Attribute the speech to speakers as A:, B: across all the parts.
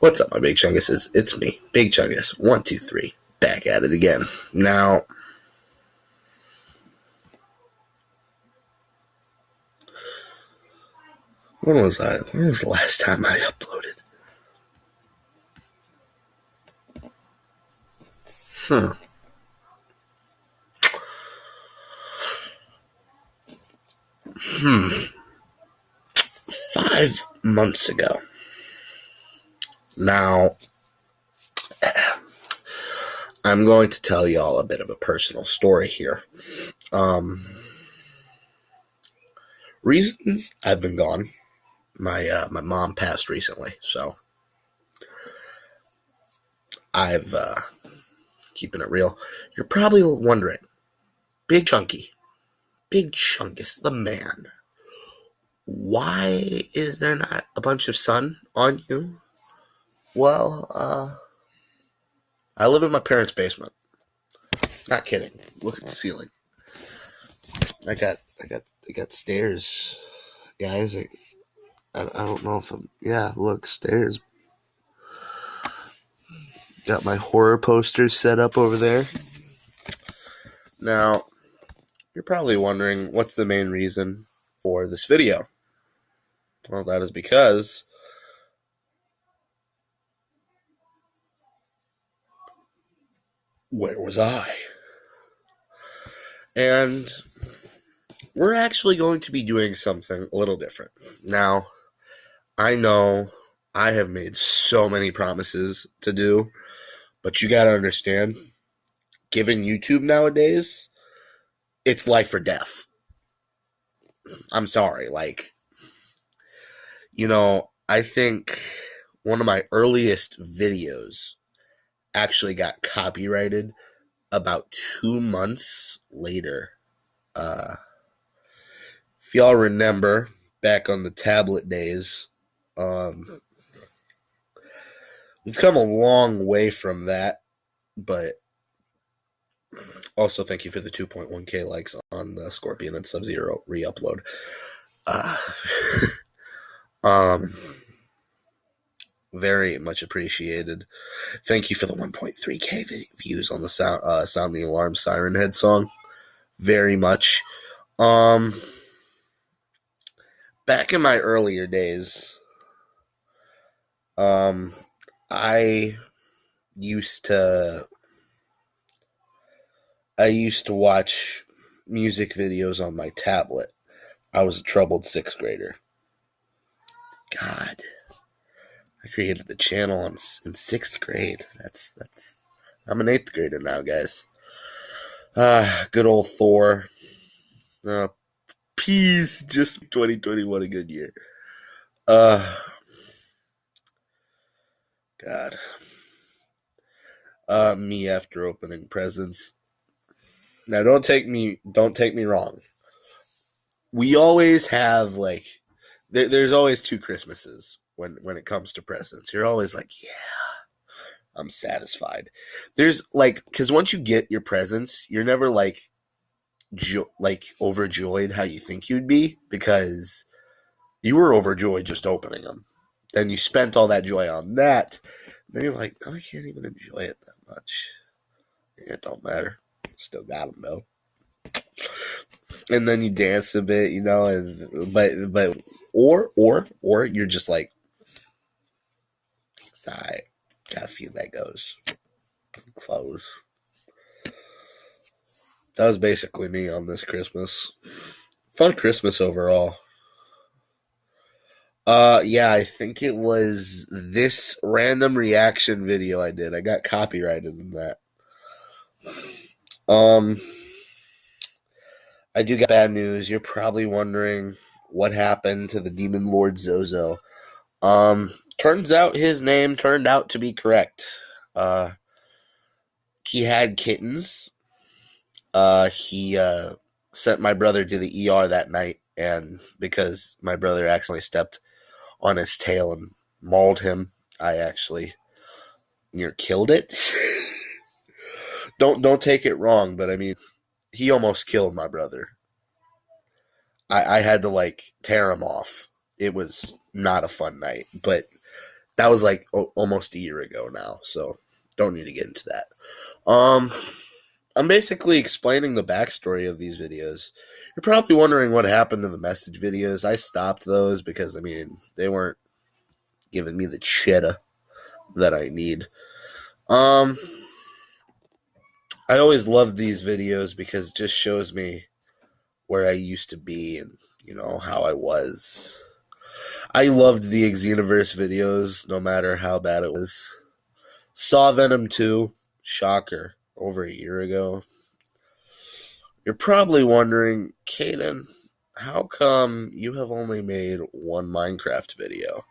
A: What's up, my Big Chunguses? It's me, Big Chungus, 123, back at it again. Now, when was the last time I uploaded? Hmm. 5 months ago. Now, I'm going to tell y'all a bit of a personal story here. Reasons I've been gone. My mom passed recently, so I've keeping it real. You're probably wondering, Big Chungus, the man. Why is there not a bunch of sun on you? Well, I live in my parents' basement. Not kidding. Look at the ceiling. I got stairs, guys. I don't know if I'm. Yeah, look, stairs. Got my horror posters set up over there. Now, you're probably wondering what's the main reason for this video. Well, that is because where was I? And we're actually going to be doing something a little different. Now, I know I have made so many promises to do, but you got to understand, given YouTube nowadays, it's life or death. I'm sorry. I think one of my earliest videos actually got copyrighted about 2 months later. If y'all remember back on the tablet days, we've come a long way from that, but also thank you for the 2.1k likes on the Scorpion and Sub-Zero re-upload. Very much appreciated. Thank you for the 1.3k views on the Sound the Alarm Siren Head song. Very much. Back in my earlier days, I used to watch music videos on my tablet. I was a troubled 6th grader. God, I created the channel in 6th grade. That's. I'm an 8th grader now, guys. Good old Thor. Peace. Just 2021 a good year. God. Me after opening presents. Now, don't take me wrong. We always have there's always 2 Christmases when it comes to presents. You're always like, yeah, I'm satisfied. There's because once you get your presents, you're never overjoyed how you think you'd be, because you were overjoyed just opening them. Then you spent all that joy on that. Then you're like, oh, I can't even enjoy it that much. It don't matter. Still got them though. And then you dance a bit, or you're just like, sigh. Got a few that goes. Close. That was basically me on this Christmas. Fun Christmas overall. Yeah, I think it was this random reaction video I did. I got copyrighted in that. I do got bad news. You're probably wondering what happened to the Demon Lord Zozo. Turns out his name turned out to be correct. He had kittens. He sent my brother to the ER that night, and because my brother accidentally stepped on his tail and mauled him, I actually killed it. Don't take it wrong, but I mean, he almost killed my brother. I had to tear him off. It was not a fun night, but That was like almost a year ago now, so don't need to get into that. Um, I'm basically explaining the backstory of these videos. You're probably wondering what happened to the message videos. I stopped those because, I mean, they weren't giving me the cheddar that I need. I always loved these videos because it just shows me where I used to be and, how I was. I loved the Xenoverse videos, no matter how bad it was. Saw Venom 2, shocker, over a year ago. You're probably wondering, Caden, how come you have only made one Minecraft video?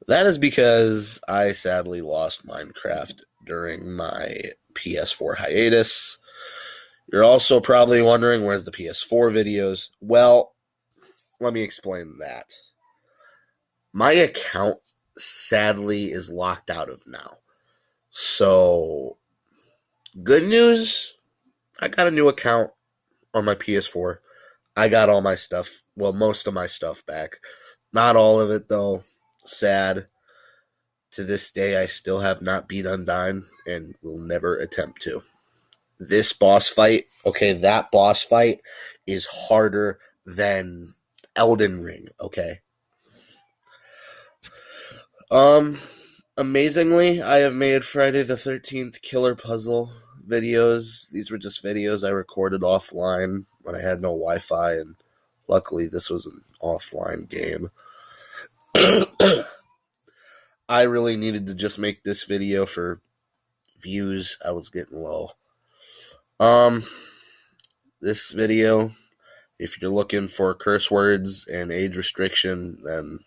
A: That is because I sadly lost Minecraft during my PS4 hiatus. You're also probably wondering, where's the PS4 videos? Well, let me explain that. My account sadly is locked out of now. So, good news, I got a new account on my PS4. I got all my stuff, well, most of my stuff back. Not all of it, though. Sad. To this day, I still have not beat Undyne and will never attempt to. This boss fight, okay, that boss fight is harder than Elden Ring, okay? Amazingly, I have made Friday the 13th killer puzzle videos. These were just videos I recorded offline when I had no Wi-Fi, and luckily this was an offline game. I really needed to just make this video for views. I was getting low. This video, if you're looking for curse words and age restriction, then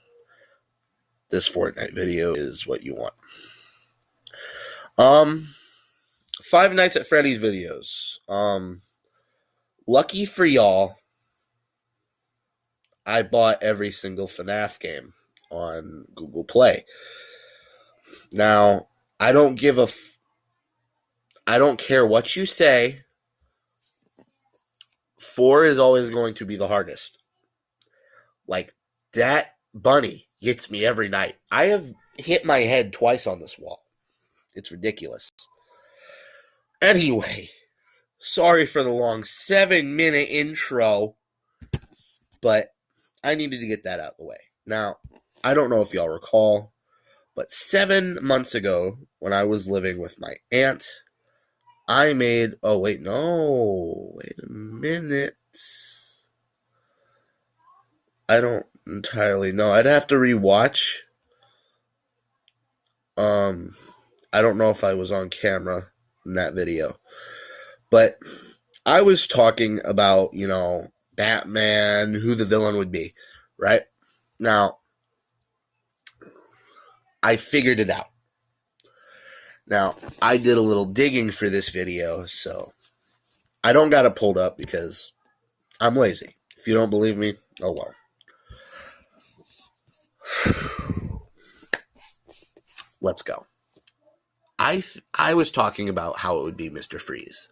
A: this Fortnite video is what you want. Five Nights at Freddy's videos. Lucky for y'all, I bought every single FNAF game on Google Play. Now, I don't care what you say. 4 is always going to be the hardest. Like, that bunny gets me every night. I have hit my head twice on this wall. It's ridiculous. Anyway, sorry for the long 7-minute intro, but I needed to get that out of the way. Now, I don't know if y'all recall, but 7 months ago, when I was living with my aunt, I made... Oh, wait a minute. I don't entirely know. I'd have to rewatch. I don't know if I was on camera in that video. But I was talking about, Batman, who the villain would be, right? Now, I figured it out. Now, I did a little digging for this video, so I don't got it pulled up because I'm lazy. If you don't believe me, oh well. Let's go. I was talking about how it would be Mr. Freeze,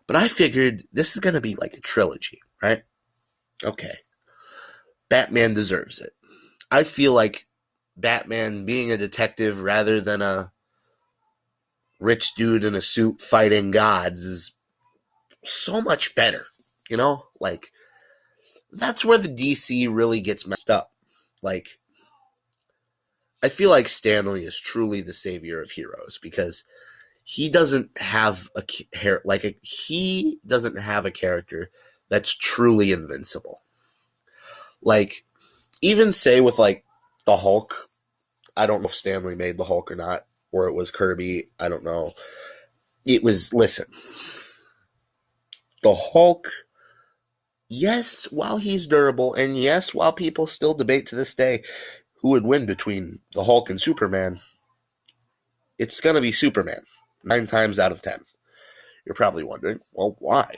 A: but I figured this is going to be like a trilogy, right? Okay. Batman deserves it. I feel like Batman being a detective rather than a rich dude in a suit fighting gods is so much better, Like, that's where the DC really gets messed up. Like, I feel like Stan Lee is truly the savior of heroes because he doesn't have he doesn't have a character that's truly invincible. Like, even say with like the Hulk, I don't know if Stan Lee made the Hulk or not, or it was Kirby, I don't know. Listen, the Hulk, yes, while he's durable, and yes, while people still debate to this day who would win between the Hulk and Superman, it's going to be Superman, 9 times out of 10. You're probably wondering, well, why?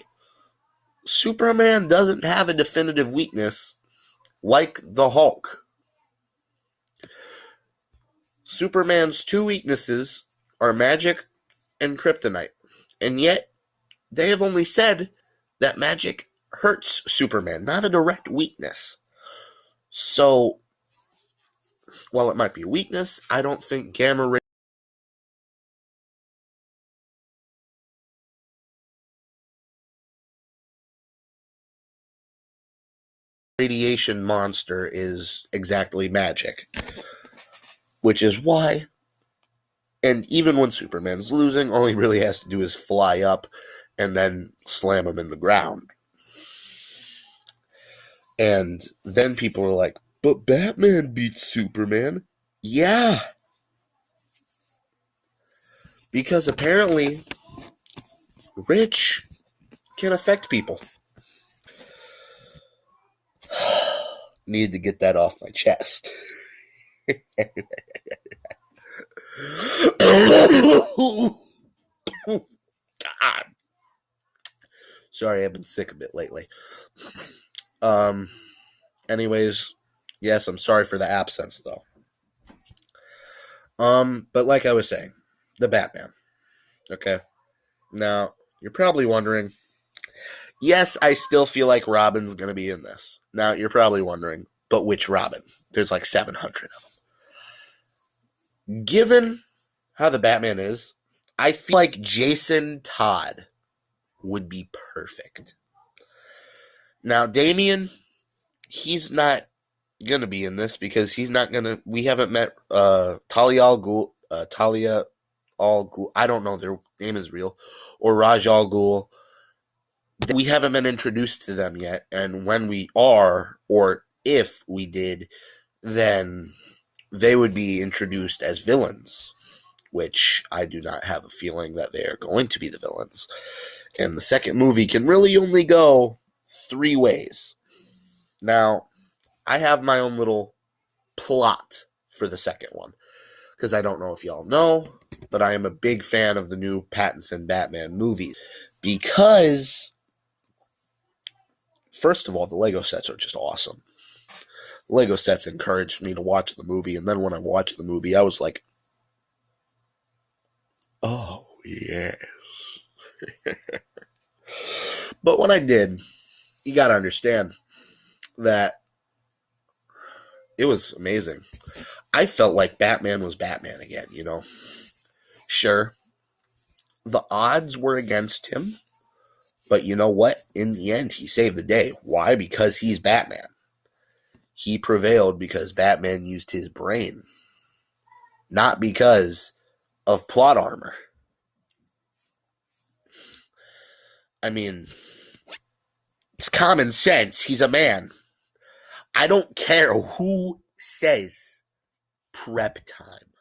A: Superman doesn't have a definitive weakness like the Hulk. Superman's 2 weaknesses are magic and kryptonite, and yet they have only said that magic hurts Superman, not a direct weakness. So, while it might be a weakness, I don't think gamma radiation monster is exactly magic. Which is why, and even when Superman's losing, all he really has to do is fly up and then slam him in the ground. And then people are like, but Batman beats Superman. Yeah. Because apparently, Rich can affect people. Needed to get that off my chest. God. Sorry, I've been sick a bit lately. Anyways, yes, I'm sorry for the absence though. But like I was saying, the Batman. Okay. Now, you're probably wondering, yes, I still feel like Robin's going to be in this. Now, you're probably wondering, but which Robin? There's like 700 of them. Given how the Batman is, I feel like Jason Todd would be perfect. Now, Damian, he's not going to be in this because he's not going to. We haven't met Talia al Ghul. I don't know their name is real. Or Raj al Ghul. We haven't been introduced to them yet, and when we are, or if we did, then they would be introduced as villains, which I do not have a feeling that they are going to be the villains. And the second movie can really only go 3 ways. Now, I have my own little plot for the second one, because I don't know if y'all know, but I am a big fan of the new Pattinson Batman movie, because first of all, the Lego sets are just awesome. Lego sets encouraged me to watch the movie, and then when I watched the movie, I was like, oh, yes. But when I did, you gotta understand that it was amazing. I felt like Batman was Batman again, you know? Sure, the odds were against him, but you know what? In the end, he saved the day. Why? Because he's Batman. He prevailed because Batman used his brain, not because of plot armor. I mean, it's common sense. He's a man. I don't care who says prep time.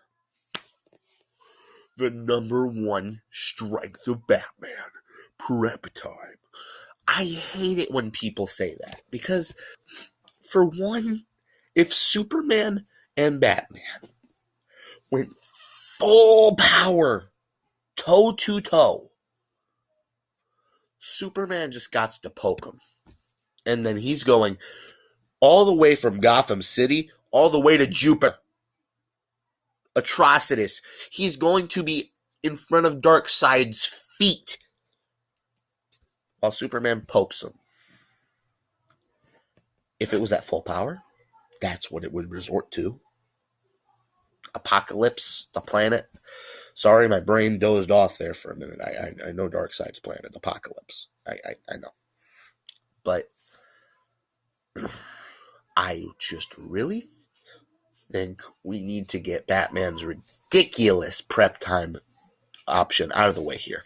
A: The number one strength of Batman, prep time. I hate it when people say that because, for one, if Superman and Batman went full power, toe to toe, Superman just got to poke him. And then he's going all the way from Gotham City, all the way to Jupiter. Atrocitus. He's going to be in front of Darkseid's feet while Superman pokes him. If it was at full power, that's what it would resort to. Apocalypse, the planet. Sorry, my brain dozed off there for a minute. I know Darkseid's planet, Apocalypse. I know. But I just really think we need to get Batman's ridiculous prep time option out of the way here.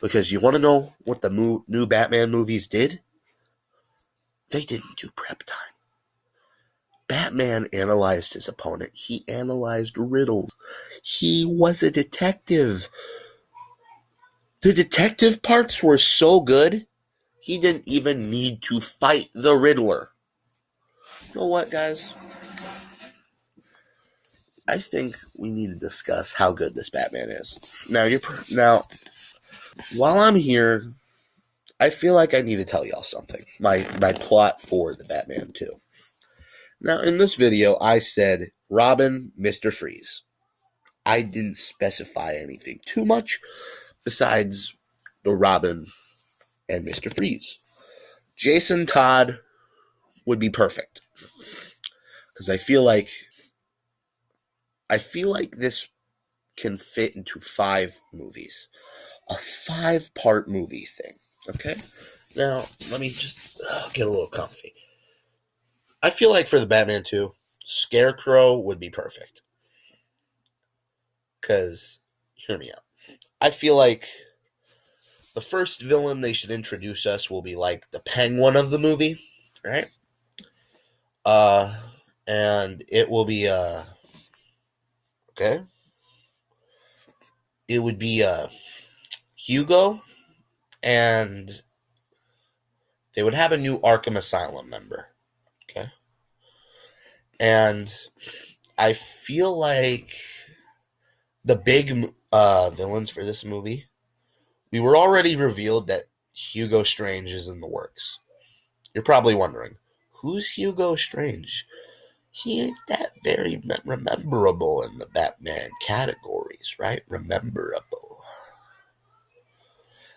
A: Because you want to know what the new Batman movies did? They didn't do prep time. Batman analyzed his opponent. He analyzed riddles. He was a detective. The detective parts were so good, he didn't even need to fight the Riddler. You know what, guys? I think we need to discuss how good this Batman is. Now, while I'm here, I feel like I need to tell y'all something. My plot for the Batman 2. Now, in this video, I said Robin, Mr. Freeze. I didn't specify anything too much besides the Robin and Mr. Freeze. Jason Todd would be perfect. Because I feel like I feel like this can fit into 5 movies. A 5-part movie thing. Okay? Now, let me just get a little comfy. I feel like for the Batman 2, Scarecrow would be perfect. Because, hear me out. I feel like the first villain they should introduce us will be like the Penguin of the movie, right? Uh, and it will be okay. It would be Hugo, and they would have a new Arkham Asylum member. Okay, and I feel like the big villains for this movie, we were already revealed that Hugo Strange is in the works. You're probably wondering, who's Hugo Strange? He ain't that very rememberable in the Batman categories, right? Rememberable.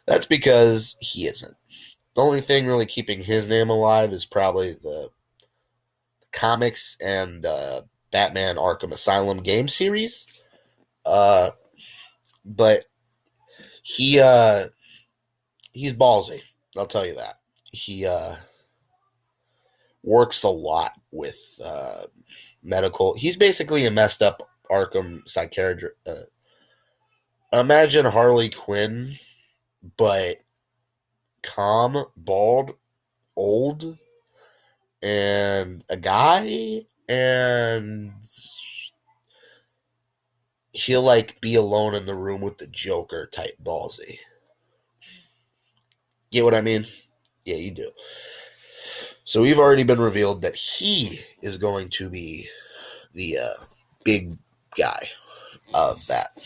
A: That's because he isn't. The only thing really keeping his name alive is probably the comics and Batman Arkham Asylum game series. Uh, but he he's ballsy. I'll tell you that. He works a lot with medical. He's basically a messed up Arkham psychiatrist. Imagine Harley Quinn, but calm, bald, old, and a guy, and he'll like be alone in the room with the Joker type ballsy. Get what I mean? Yeah, you do. So we've already been revealed that he is going to be the big guy of that.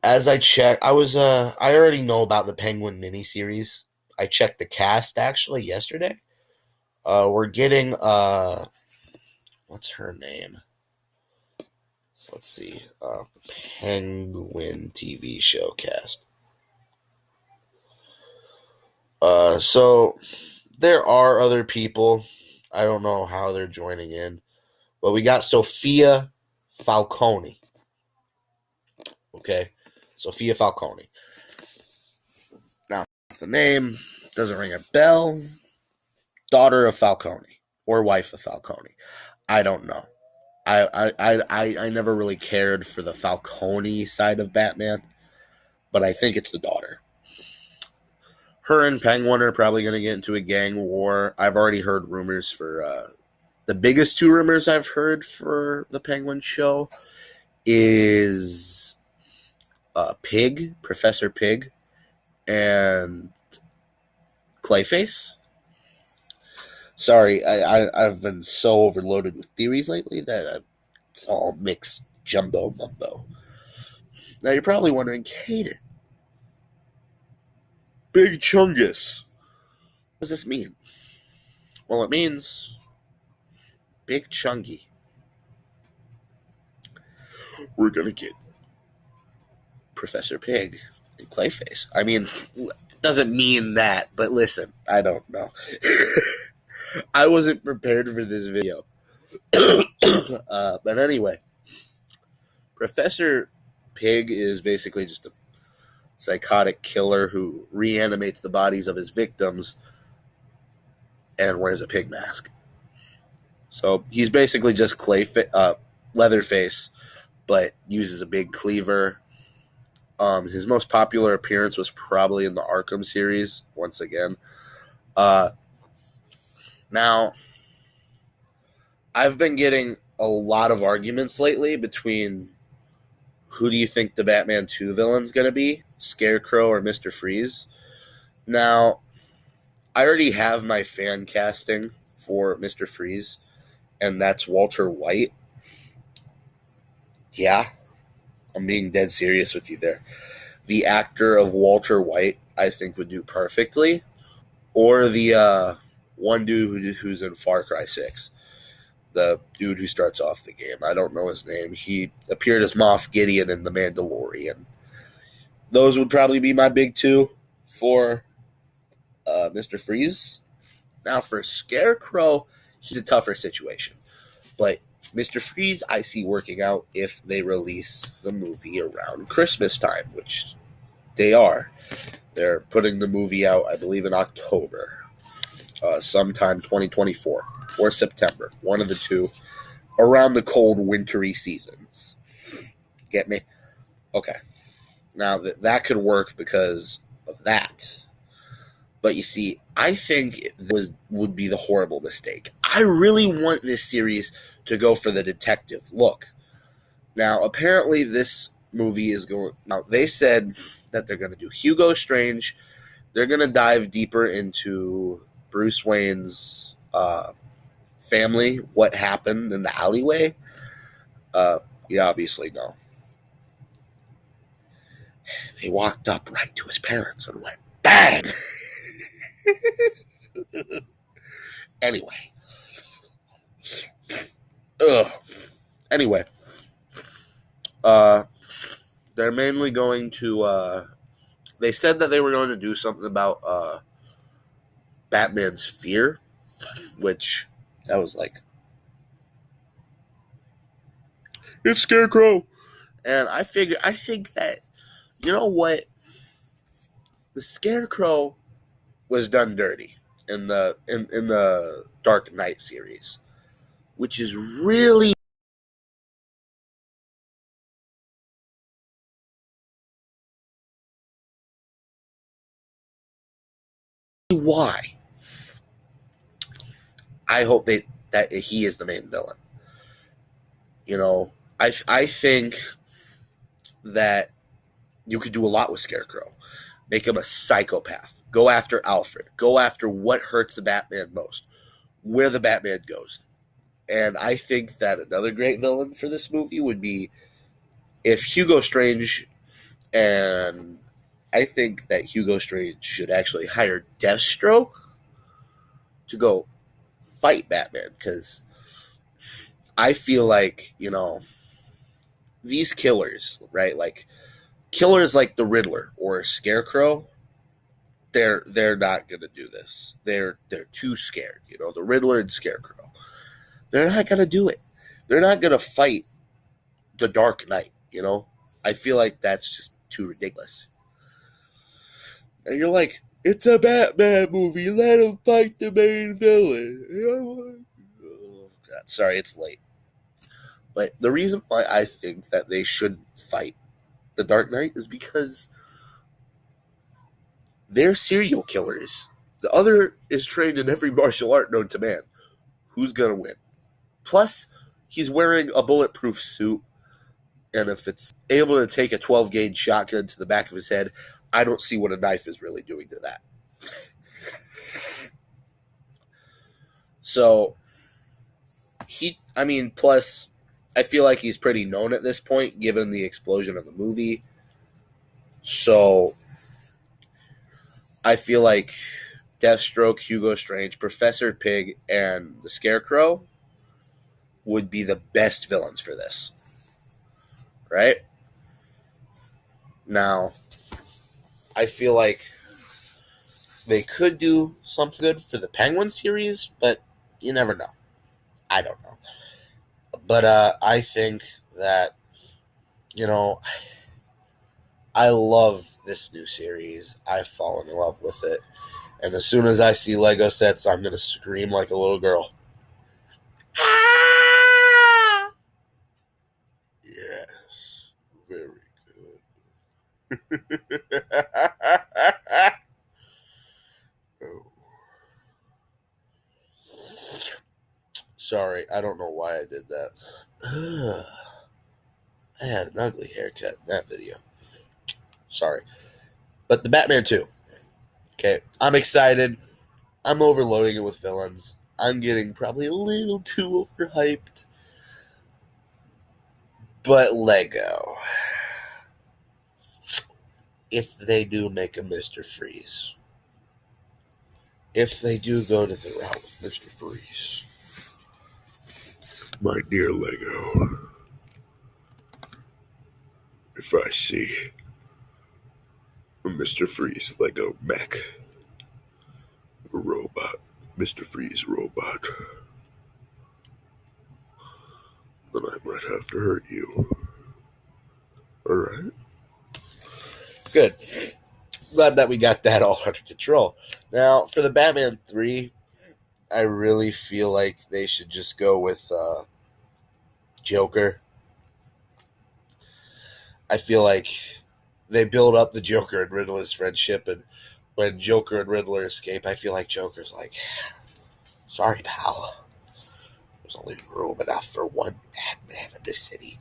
A: As I check, I already know about the Penguin miniseries. I checked the cast actually yesterday. We're getting what's her name? So let's see. Penguin TV show cast. So there are other people. I don't know how they're joining in, but we got Sophia Falcone. Okay, Sophia Falcone. Now the name doesn't ring a bell. Daughter of Falcone or wife of Falcone. I don't know. I never really cared for the Falcone side of Batman, but I think it's the daughter. Her and Penguin are probably going to get into a gang war. I've already heard rumors for the biggest 2 rumors I've heard for the Penguin show is Pig, Professor Pig, and Clayface. Sorry, I've been so overloaded with theories lately that it's all mixed jumbo mumbo. Now you're probably wondering, Caden, Big Chungus, what does this mean? Well, it means Big Chungy. We're gonna get Professor Pig and Clayface. I mean, it doesn't mean that, but listen, I don't know. I wasn't prepared for this video. But anyway, Professor Pig is basically just a psychotic killer who reanimates the bodies of his victims and wears a pig mask. So he's basically just Leatherface, but uses a big cleaver. His most popular appearance was probably in the Arkham series, once again. Now, I've been getting a lot of arguments lately between who do you think the Batman 2 villain's going to be, Scarecrow or Mr. Freeze. Now, I already have my fan casting for Mr. Freeze, and that's Walter White. Yeah, I'm being dead serious with you there. The actor of Walter White, I think, would do perfectly. Or the one dude who's in Far Cry 6. The dude who starts off the game. I don't know his name. He appeared as Moff Gideon in The Mandalorian. Those would probably be my big 2 for Mr. Freeze. Now for Scarecrow, he's a tougher situation. But Mr. Freeze, I see working out if they release the movie around Christmas time, which they are. They're putting the movie out, I believe, in October, sometime 2024 or September, one of the two, around the cold, wintry seasons. Get me? Okay. Now, that could work because of that. But you see, I think it would be the horrible mistake. I really want this series to go for the detective look. Now, apparently, this movie is going. Now, they said that they're going to do Hugo Strange. They're going to dive deeper into Bruce Wayne's family, what happened in the alleyway. You obviously know. They walked up right to his parents and went, bang! Anyway. Ugh. Anyway. They're mainly going to, they said that they were going to do something about, Batman's fear, which, that was like, it's Scarecrow! And I think that, you know what? The Scarecrow was done dirty in the Dark Knight series, which is really why I hope that he is the main villain. You know, I think that you could do a lot with Scarecrow. Make him a psychopath. Go after Alfred. Go after what hurts the Batman most. Where the Batman goes. And I think that another great villain for this movie would be if Hugo Strange, and I think that Hugo Strange should actually hire Deathstroke to go fight Batman, because I feel like, these killers, right? Like killers like the Riddler or Scarecrow, they're not gonna do this. They're too scared. The Riddler and Scarecrow, they're not gonna do it. They're not gonna fight the Dark Knight. I feel like that's just too ridiculous. And you're like, it's a Batman movie. Let him fight the main villain. Oh, God, sorry, it's late. But the reason why I think that they should fight the Dark Knight is because they're serial killers. The other is trained in every martial art known to man. Who's gonna win? Plus, he's wearing a bulletproof suit, and if it's able to take a 12-gauge shotgun to the back of his head, I don't see what a knife is really doing to that. So, plus, I feel like he's pretty known at this point, given the explosion of the movie. So, I feel like Deathstroke, Hugo Strange, Professor Pig, and the Scarecrow would be the best villains for this. Right? Now, I feel like they could do something good for the Penguin series, but you never know. I don't know. But I think that, I love this new series. I've fallen in love with it. And as soon as I see Lego sets, I'm going to scream like a little girl. Ah! Yes. Very good. Oh. Sorry, I don't know why I did that. I had an ugly haircut in that video. Sorry. But the Batman 2. Okay, I'm excited. I'm overloading it with villains. I'm getting probably a little too overhyped. But Lego, if they do make a Mr. Freeze, if they do go to the route of Mr. Freeze, my dear Lego, if I see a Mr. Freeze Lego mech, a robot, Mr. Freeze robot, then I might have to hurt you. Alright? Good. Glad that we got that all under control. Now, for the Batman 3, I really feel like they should just go with Joker. I feel like they build up the Joker and Riddler's friendship, and when Joker and Riddler escape, I feel like Joker's like, sorry, pal. There's only room enough for one Batman in this city.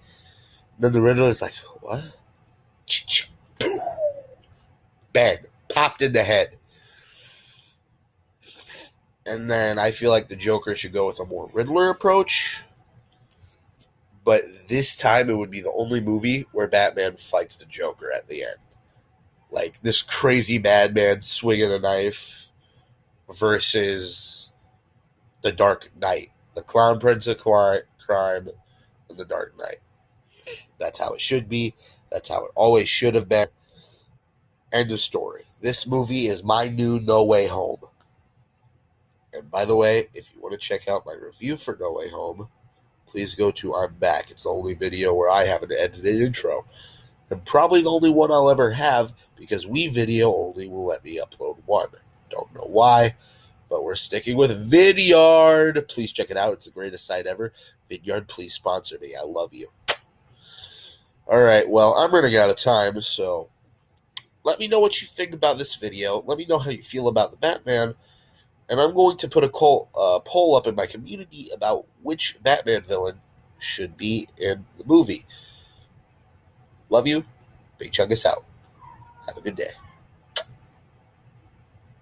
A: And then the Riddler's like, what? Bang. Popped in the head. And then I feel like the Joker should go with a more Riddler approach. But this time it would be the only movie where Batman fights the Joker at the end. Like this crazy madman swinging a knife versus the Dark Knight. The Clown Prince of Crime and the Dark Knight. That's how it should be. That's how it always should have been. End of story. This movie is my new No Way Home. And by the way, if you want to check out my review for No Way Home, please go to I'm Back. It's the only video where I have an edited intro. And probably the only one I'll ever have because WeVideo only will let me upload one. Don't know why, but we're sticking with Vidyard. Please check it out. It's the greatest site ever. Vidyard, please sponsor me. I love you. All right, well, I'm running out of time, so let me know what you think about this video. Let me know how you feel about the Batman. And I'm going to put a poll up in my community about which Batman villain should be in the movie. Love you. Big Chungus out. Have a good day.